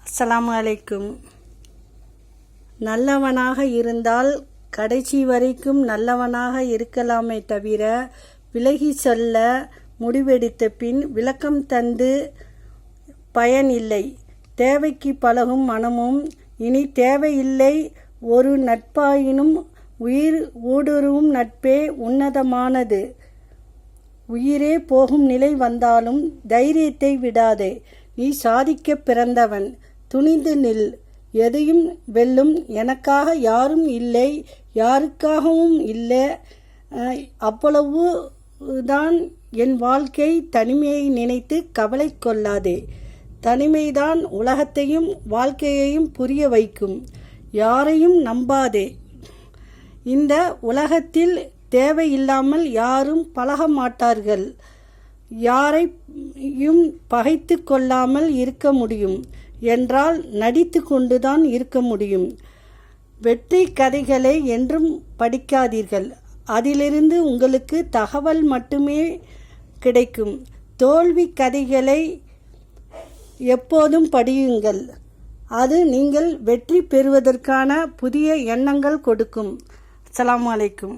அஸ்ஸலாமு அலைக்கும். நல்லவனாக இருந்தால் கடைசி வரைக்கும் நல்லவனாக இருக்கலாமே தவிர விலகி செல்ல முடிவெடுத்த பின் விளக்கம் தந்து பயன் இல்லை. தேவைக்கு பழகும் மனமும் இனி தேவையில்லை. ஒரு நட்பாயினும் உயிர் ஊடுருவும் நட்பே உன்னதமானது. உயிரே போகும் நிலை வந்தாலும் தைரியத்தை விடாதே. நீ சாதிக்க பிறந்தவன். துணிந்து நில். எதையும் வெல்லும். எனக்காக யாரும் இல்லை, யாருக்காகவும் இல்லை. அவ்வளவுதான் என் வாழ்க்கை. தனிமையை நினைத்து கவலை கொள்ளாதே. தனிமைதான் உலகத்தையும் வாழ்க்கையையும் புரிய வைக்கும். யாரையும் நம்பாதே. இந்த உலகத்தில் தேவையில்லாமல் யாரும் பழக மாட்டார்கள். யாரையும் பகைத்து கொள்ளாமல் இருக்க முடியும் என்றால் நடித்து கொண்டுதான் இருக்க முடியும். வெற்றி கதைகளை என்றும் படிக்காதீர்கள். அதிலிருந்து உங்களுக்கு தகவல் மட்டுமே கிடைக்கும். தோல்வி கதைகளை எப்போதும் படியுங்கள். அது நீங்கள் வெற்றி பெறுவதற்கான புதிய எண்ணங்கள் கொடுக்கும். அஸ்ஸலாமு அலைக்கும்.